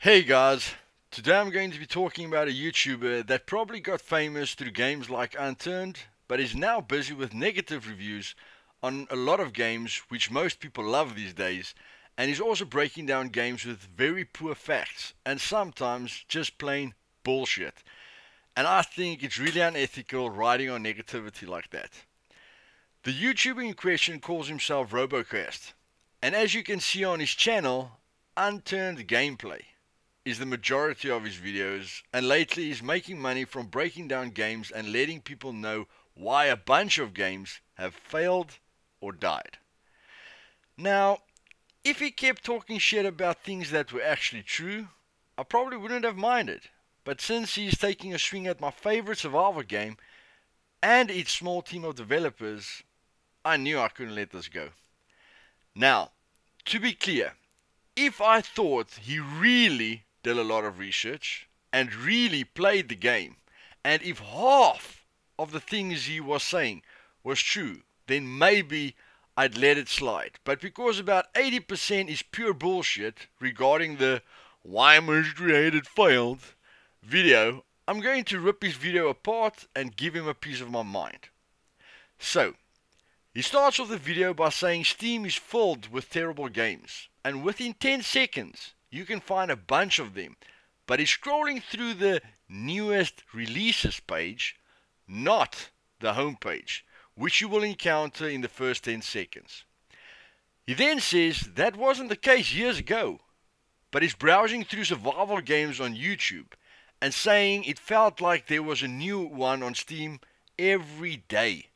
Hey guys, today I'm going to be talking about a YouTuber that probably got famous through games like Unturned, but is now busy with negative reviews on a lot of games which most people love these days, and is also breaking down games with very poor facts and sometimes just plain bullshit. And I think it's really unethical writing on negativity like that. The YouTuber in question calls himself Robocast, and as you can see on his channel, Unturned Gameplay is the majority of his videos, and lately he's making money from breaking down games and letting people know why a bunch of games have failed or died. Now, if he kept talking shit about things that were actually true, I probably wouldn't have minded. But since he's taking a swing at my favorite survival game and its small team of developers, I knew I couldn't let this go. Now, to be clear, if I thought he really did a lot of research and really played the game, and if half of the things he was saying was true, then maybe I'd let it slide. But because about 80% is pure bullshit regarding the why Miscreated Failed video, I'm going to rip his video apart and give him a piece of my mind. So, he starts off the video by saying Steam is filled with terrible games, and within 10 seconds you can find a bunch of them, but he's scrolling through the newest releases page, not the home page, which you will encounter in the first 10 seconds. He then says that wasn't the case years ago, but is browsing through survival games on YouTube and saying it felt like there was a new one on Steam every day,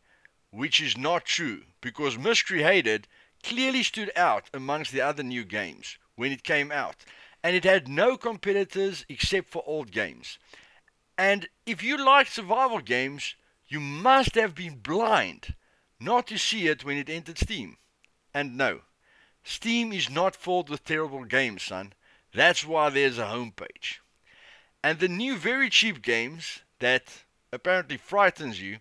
which is not true, because Miscreated clearly stood out amongst the other new games when it came out, and it had no competitors except for old games. And if you like survival games, you must have been blind not to see it when it entered Steam. And no, Steam is not filled with terrible games, son. That's why there's a homepage. And the new very cheap games that apparently frightens you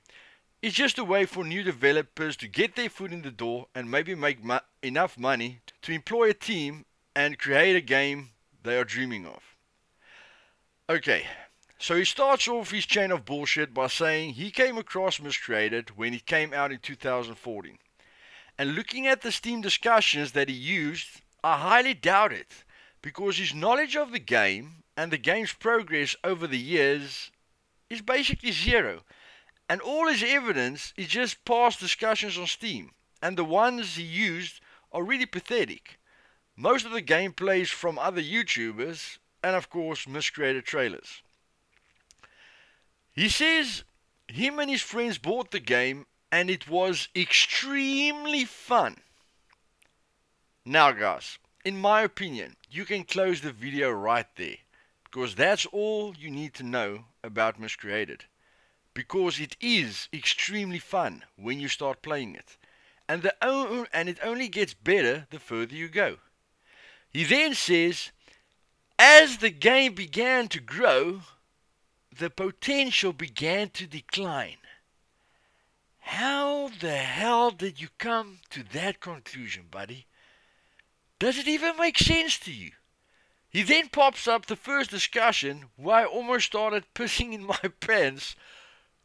is just a way for new developers to get their foot in the door and maybe make enough money to employ a team and create a game they are dreaming of. Okay, so he starts off his chain of bullshit by saying he came across Miscreated when it came out in 2014. And looking at the Steam discussions that he used, I highly doubt it, because his knowledge of the game and the game's progress over the years is basically zero. And all his evidence is just past discussions on Steam, and the ones he used are really pathetic. Most of the gameplay is from other YouTubers, and of course Miscreated trailers. He says him and his friends bought the game and it was extremely fun. Now guys, in my opinion, you can close the video right there, because that's all you need to know about Miscreated. Because it is extremely fun when you start playing it, and it only gets better the further you go. He then says, as the game began to grow, the potential began to decline. How the hell did you come to that conclusion, buddy? Does it even make sense to you? He then pops up the first discussion where I almost started pissing in my pants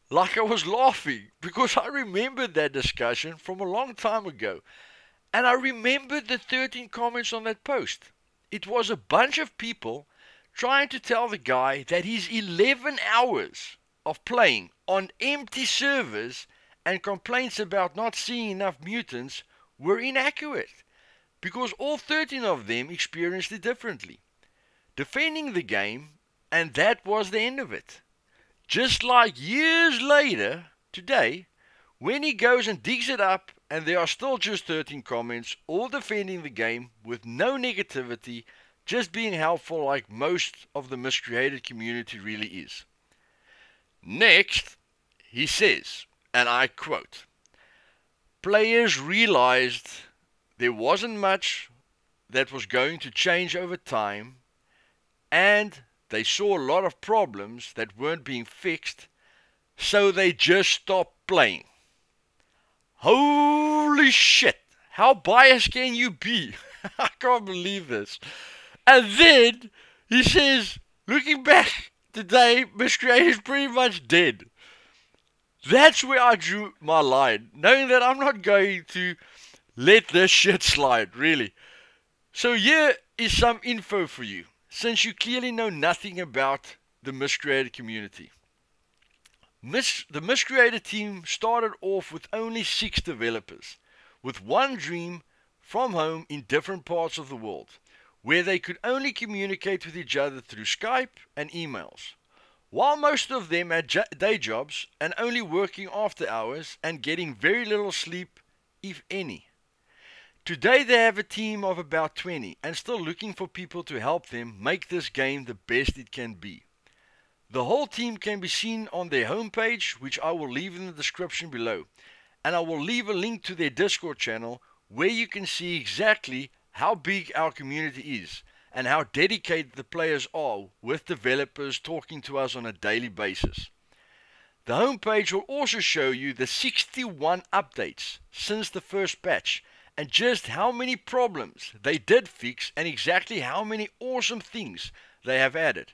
like I was laughing, because I remembered that discussion from a long time ago. And I remembered the 13 comments on that post. It was a bunch of people trying to tell the guy that his 11 hours of playing on empty servers and complaints about not seeing enough mutants were inaccurate, because all 13 of them experienced it differently. Defending the game, and that was the end of it. Just like years later, today, when he goes and digs it up and there are still just 13 comments, all defending the game with no negativity, just being helpful like most of the Miscreated community really is. Next, he says, and I quote, players realized there wasn't much that was going to change over time, and they saw a lot of problems that weren't being fixed, so they just stopped playing. Holy shit! How biased can you be? I can't believe this. And then He says, looking back today, Miscreated is pretty much dead. That's where I drew my line, knowing that I'm not going to let this shit slide, really. So here is some info for you, since you clearly know nothing about the Miscreated community. The Miscreated team started off with only 6 developers, with one dream from home in different parts of the world, where they could only communicate with each other through Skype and emails. While most of them had day jobs and only working after hours and getting very little sleep, if any. Today they have a team of about 20 and still looking for people to help them make this game the best it can be. The whole team can be seen on their homepage, which I will leave in the description below, and I will leave a link to their Discord channel where you can see exactly how big our community is and how dedicated the players are, with developers talking to us on a daily basis. The homepage will also show you the 61 updates since the first patch and just how many problems they did fix and exactly how many awesome things they have added.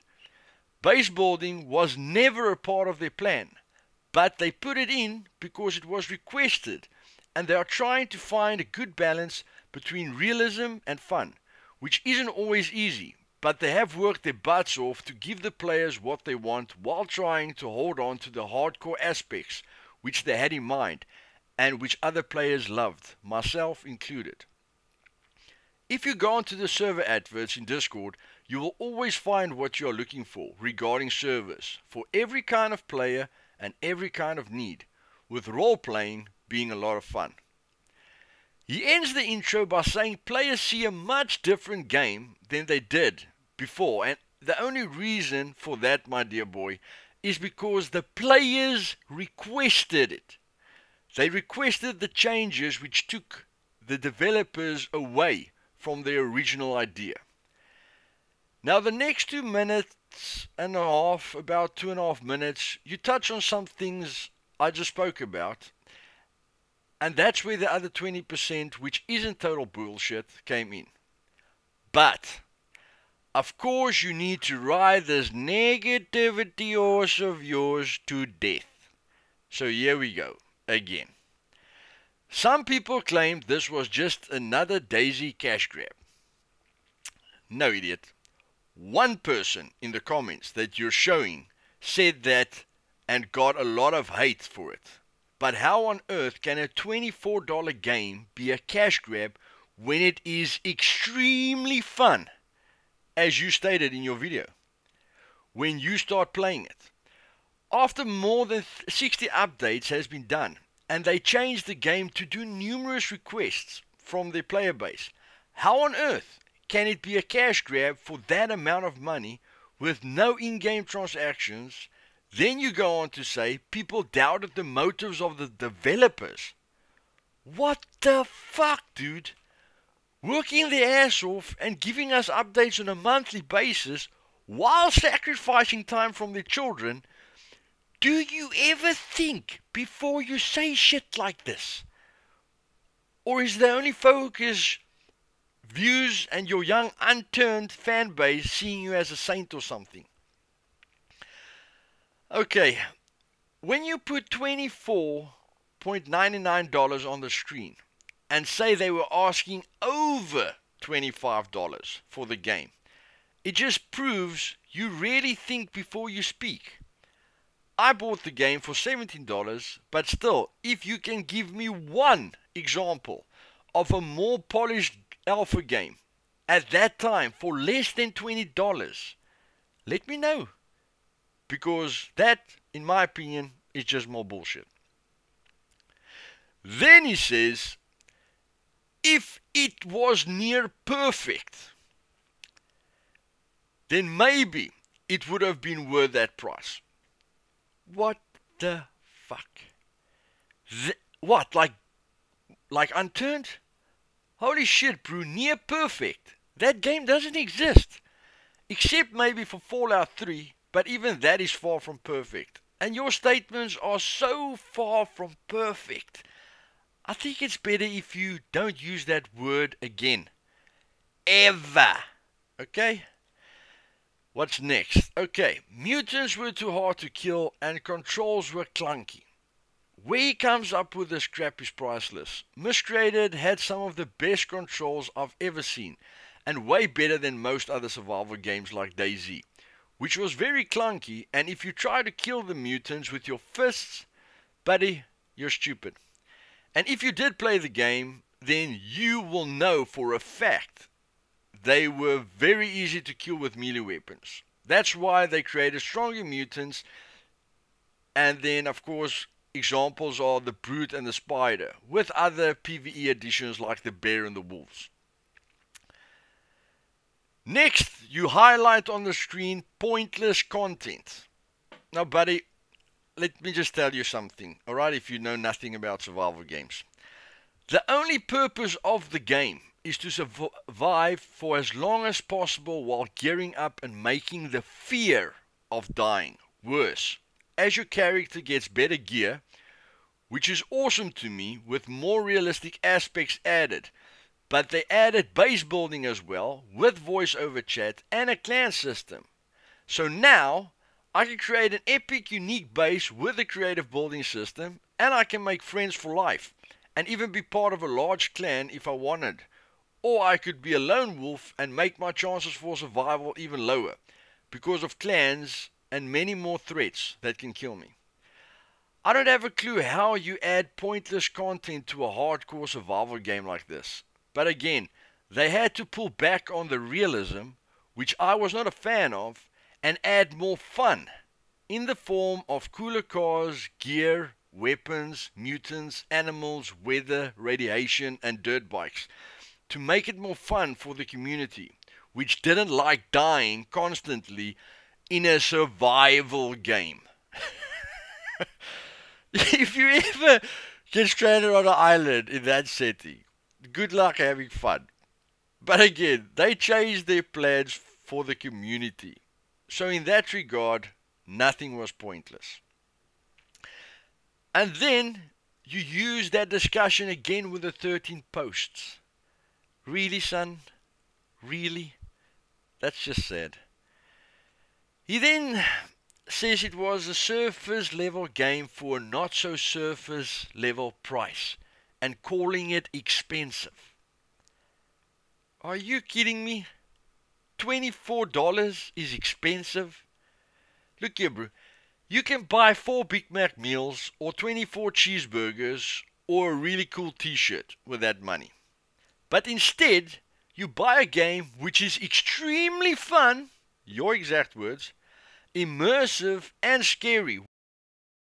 Base building was never a part of their plan, but they put it in because it was requested, and they are trying to find a good balance between realism and fun, which isn't always easy, but they have worked their butts off to give the players what they want while trying to hold on to the hardcore aspects which they had in mind and which other players loved, myself included. If you go onto the server adverts in Discord, you will always find what you are looking for regarding servers for every kind of player and every kind of need, with role-playing being a lot of fun. He ends the intro by saying players see a much different game than they did before, and the only reason for that, my dear boy, is because the players requested it. They requested the changes which took the developers away from their original idea. Now the next 2 minutes and a half, about 2.5 minutes, you touch on some things I just spoke about, and that's where the other 20%, which isn't total bullshit, came in. But of course you need to ride this negativity horse of yours to death. So here we go again. Some people claimed this was just another Daisy cash grab. No, idiot. One person in the comments that you're showing said that and got a lot of hate for it. But how on earth can a $24 game be a cash grab when it is extremely fun, as you stated in your video, when you start playing it? After more than 60 updates has been done, and they changed the game to do numerous requests from their player base, how on earth can it be a cash grab for that amount of money with no in-game transactions? Then you go on to say people doubted the motives of the developers. What the fuck, dude? Working their ass off and giving us updates on a monthly basis while sacrificing time from their children. Do you ever think before you say shit like this? Or is the only focus views and your young unturned fan base seeing you as a saint or something? Okay, when you put $24.99 on the screen and say they were asking over $25 for the game, it just proves you really think before you speak. I bought the game for $17, but still, if you can give me one example of a more polished alpha game at that time for less than $20, let me know. Because that, in my opinion, is just more bullshit. Then he says, if it was near perfect, then maybe it would have been worth that price. What the fuck? What, like Unturned? Holy shit, bro, near perfect. That game doesn't exist. Except maybe for Fallout 3, but even that is far from perfect. And your statements are so far from perfect. I think it's better if you don't use that word again. Ever. Okay? What's next? Okay, mutants were too hard to kill and controls were clunky. Where he comes up with this crap is priceless. Miscreated had some of the best controls I've ever seen, and way better than most other survival games like DayZ, which was very clunky, and if you try to kill the mutants with your fists, buddy, you're stupid. And if you did play the game, then you will know for a fact they were very easy to kill with melee weapons. That's why they created stronger mutants, and then of course examples are the Brute and the Spider, with other PvE additions like the Bear and the Wolves. Next, you highlight on the screen pointless content. Now buddy, let me just tell you something, alright, if you know nothing about survival games. The only purpose of the game is to survive for as long as possible while gearing up and making the fear of dying worse as your character gets better gear, which is awesome to me, with more realistic aspects added. But they added base building as well, with voice over chat and a clan system. So now I can create an epic unique base with a creative building system, and I can make friends for life and even be part of a large clan if I wanted. Or I could be a lone wolf and make my chances for survival even lower because of clans and many more threats that can kill me. I don't have a clue how you add pointless content to a hardcore survival game like this. But again, they had to pull back on the realism, which I was not a fan of, and add more fun in the form of cooler cars, gear, weapons, mutants, animals, weather, radiation, and dirt bikes to make it more fun for the community, which didn't like dying constantly in a survival game. If you ever get stranded on an island in that setting, good luck having fun. But again, they changed their plans for the community. So in that regard, nothing was pointless. And then you use that discussion again with the 13 posts. Really, son? Really? That's just sad. He then says it was a surface level game for a not so surface level price and calling it expensive. Are you kidding me? $24 is expensive? Look here, bro. You can buy 4 Big Mac meals or 24 cheeseburgers or a really cool t-shirt with that money. But instead, you buy a game which is extremely fun, your exact words, immersive and scary,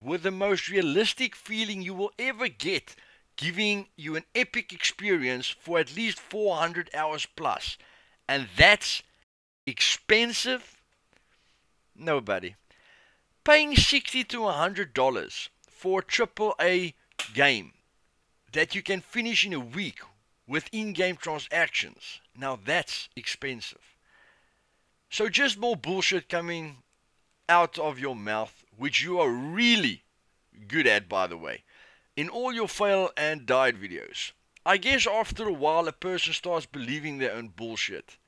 with the most realistic feeling you will ever get, giving you an epic experience for at least 400 hours plus. And that's expensive? Nobody. Paying $60 to $100 for a AAA game that you can finish in a week with in-game transactions, now that's expensive. So just more bullshit coming out of your mouth, which you are really good at, by the way, in all your fail and died videos. I guess after a while a person starts believing their own bullshit.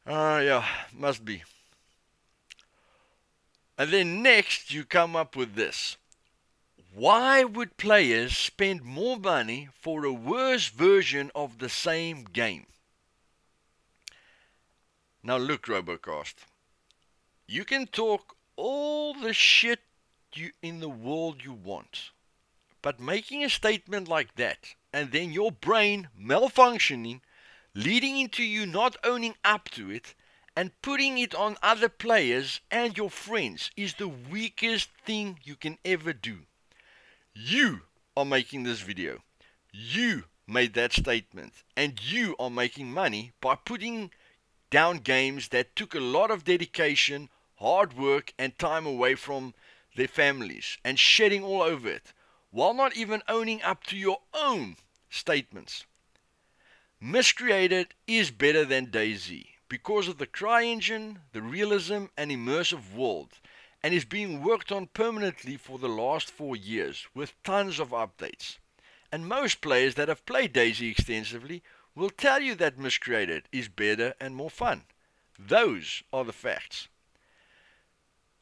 Yeah, must be. And then next you come up with this. Why would players spend more money for a worse version of the same game? Now look, Robocast. You can talk all the shit in the world you want, but making a statement like that and then your brain malfunctioning, leading into you not owning up to it and putting it on other players and your friends is the weakest thing you can ever do. You are making this video. You made that statement, and you are making money by putting down games that took a lot of dedication, hard work and time away from their families and shedding all over it, while not even owning up to your own statements. Miscreated is better than DayZ because of the CryEngine, the realism and immersive world, and is being worked on permanently for the last 4 years with tons of updates. And most players that have played DayZ extensively will tell you that Miscreated is better and more fun. Those are the facts.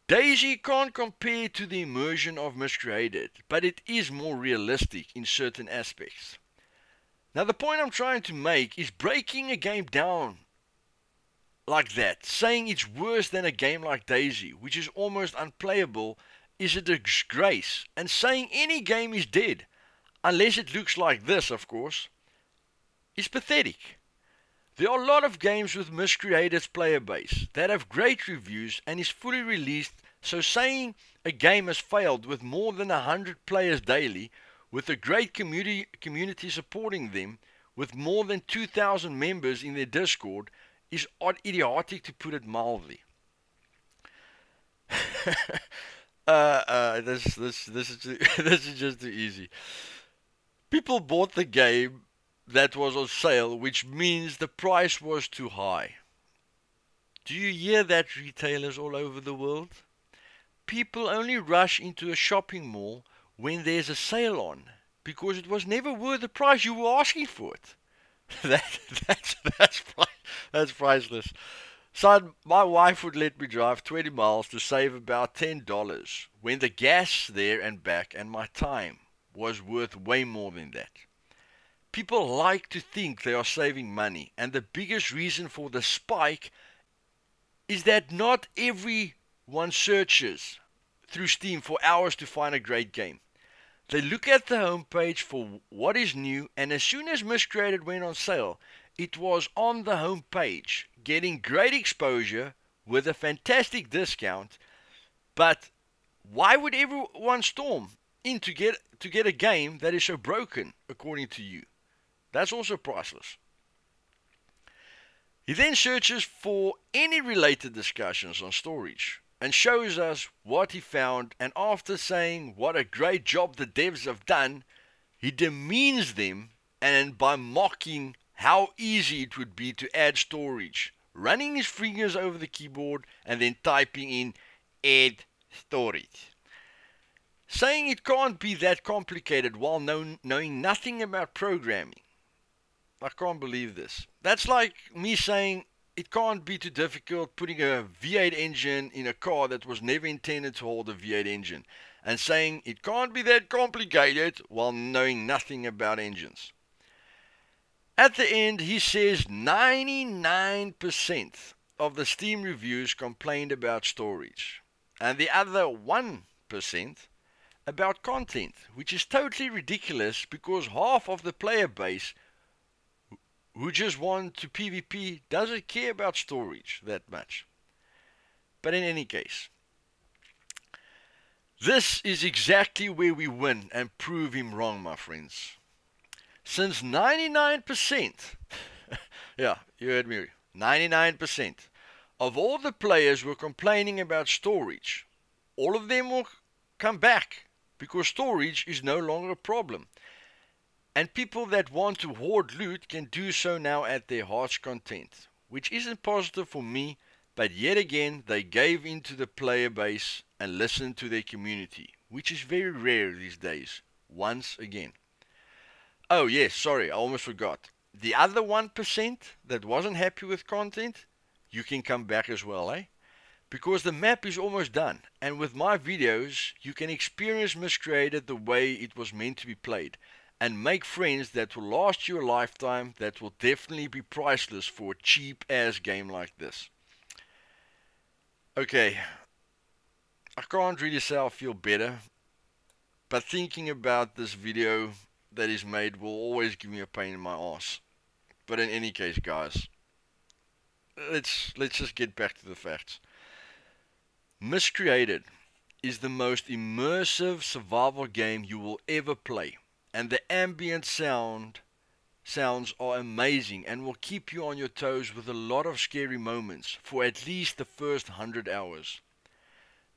DayZ can't compare to the immersion of Miscreated, but it is more realistic in certain aspects. Now the point I'm trying to make is breaking a game down like that, saying it's worse than a game like DayZ, which is almost unplayable, is a disgrace, and saying any game is dead, unless it looks like this, of course, is pathetic. There are a lot of games with Miscreated's player base that have great reviews and is fully released, so saying a game has failed with more than 100 players daily, with a great community supporting them, with more than 2,000 members in their Discord, is idiotic, to put it mildly. This is just too easy. People bought the game that was on sale, which means the price was too high. Do you hear that, retailers all over the world? People only rush into a shopping mall when there's a sale on, because it was never worth the price you were asking for it. That's priceless. Son, my wife would let me drive 20 miles to save about $10 when the gas there and back and my time was worth way more than that. People like to think they are saving money, and the biggest reason for the spike is that not everyone searches through Steam for hours to find a great game. They look at the homepage for what is new, and as soon as Miscreated went on sale, it was on the homepage, getting great exposure with a fantastic discount. But why would everyone storm in to get a game that is so broken, according to you? That's also priceless. He then searches for any related discussions on storage and shows us what he found, and after saying what a great job the devs have done, he demeans them, and by mocking how easy it would be to add storage, running his fingers over the keyboard and then typing in add storage. Saying it can't be that complicated while knowing nothing about programming. I can't believe this. That's like me saying it can't be too difficult putting a V8 engine in a car that was never intended to hold a V8 engine, and saying it can't be that complicated while knowing nothing about engines. At the end, he says 99% of the Steam reviews complained about storage, and the other 1% about content, which is totally ridiculous because half of the player base who just want to PvP doesn't care about storage that much. But in any case, this is exactly where we win and prove him wrong, my friends. Since 99%, yeah, you heard me, 99% of all the players were complaining about storage, all of them will come back because storage is no longer a problem. And people that want to hoard loot can do so now at their heart's content, which isn't positive for me, but yet again they gave into the player base and listened to their community, which is very rare these days, once again. Oh yes, sorry, I almost forgot. The other 1% that wasn't happy with content, you can come back as well, eh? Because the map is almost done, and with my videos you can experience Miscreated the way it was meant to be played, and make friends that will last you a lifetime, that will definitely be priceless for a cheap ass game like this. Okay, I can't really say I feel better, but thinking about this video that is made will always give me a pain in my ass. But in any case, guys, let's just get back to the facts. Miscreated is the most immersive survival game you will ever play. And the ambient sounds are amazing and will keep you on your toes with a lot of scary moments for at least the first 100 hours.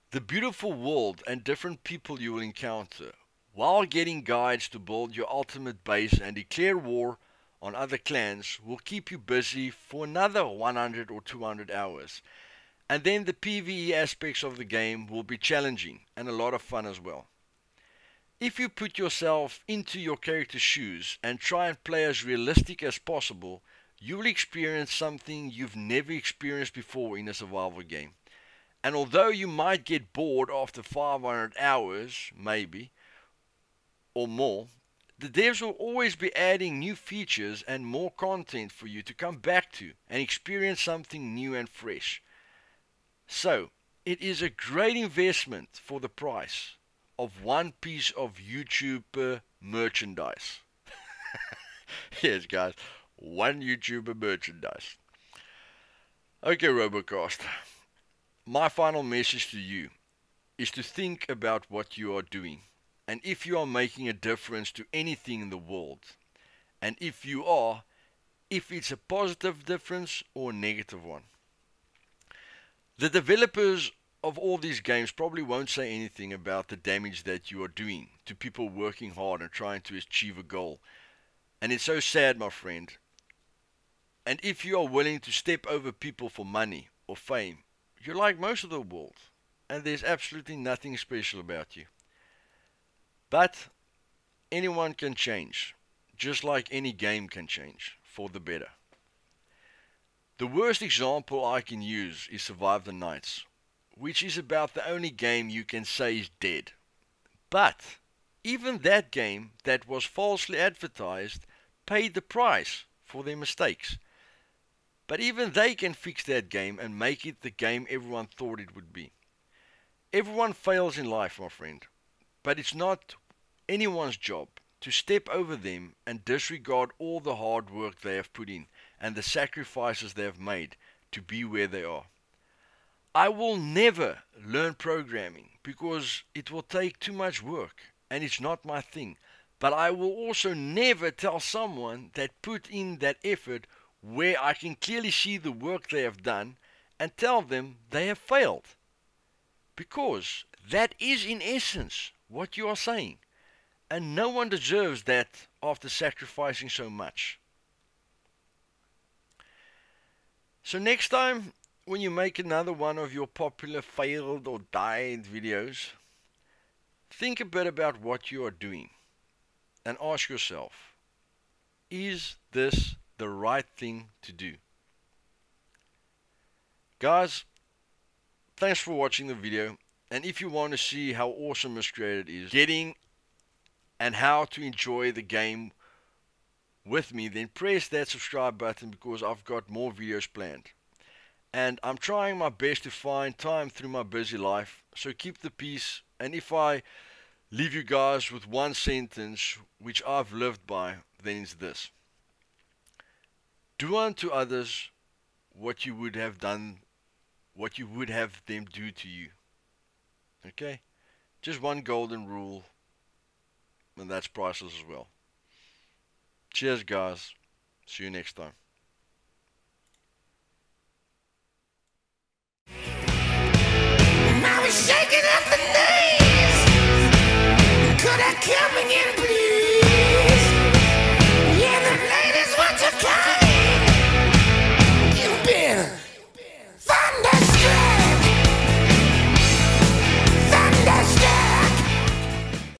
The beautiful world and different people you will encounter, while getting guides to build your ultimate base and declare war on other clans, will keep you busy for another 100 or 200 hours. And then the PvE aspects of the game will be challenging and a lot of fun as well. If you put yourself into your character's shoes and try and play as realistic as possible, you will experience something you've never experienced before in a survival game. And although you might get bored after 500 hours, maybe, or more, the devs will always be adding new features and more content for you to come back to and experience something new and fresh. So, it is a great investment for the price of one piece of YouTuber merchandise. Yes, guys, one YouTuber merchandise. Okay, Robocast. My final message to you is to think about what you are doing and if you are making a difference to anything in the world. And if you are, if it's a positive difference or a negative one. The developers of all these games probably won't say anything about the damage that you are doing to people working hard and trying to achieve a goal. And it's so sad, my friend. And if you are willing to step over people for money or fame, you're like most of the world, and there's absolutely nothing special about you. But anyone can change, just like any game can change, for the better. The worst example I can use is Survive the Nights, which is about the only game you can say is dead. But even that game that was falsely advertised paid the price for their mistakes. But even they can fix that game and make it the game everyone thought it would be. Everyone fails in life, my friend, but it's not anyone's job to step over them and disregard all the hard work they have put in and the sacrifices they have made to be where they are. I will never learn programming because it will take too much work and it's not my thing. But I will also never tell someone that put in that effort where I can clearly see the work they have done and tell them they have failed. Because that is in essence what you are saying. And no one deserves that after sacrificing so much. So next time when you make another one of your popular failed or died videos, think a bit about what you are doing and ask yourself, is this the right thing to do? Guys, thanks for watching the video, and if you want to see how awesome Miscreated is getting and how to enjoy the game with me, then press that subscribe button because I've got more videos planned. And I'm trying my best to find time through my busy life, so keep the peace. And if I leave you guys with one sentence which I've lived by, then it's this: do unto others what you would have done, what you would have them do to you. Okay? Just one golden rule, and that's priceless as well. Cheers, guys. See you next time.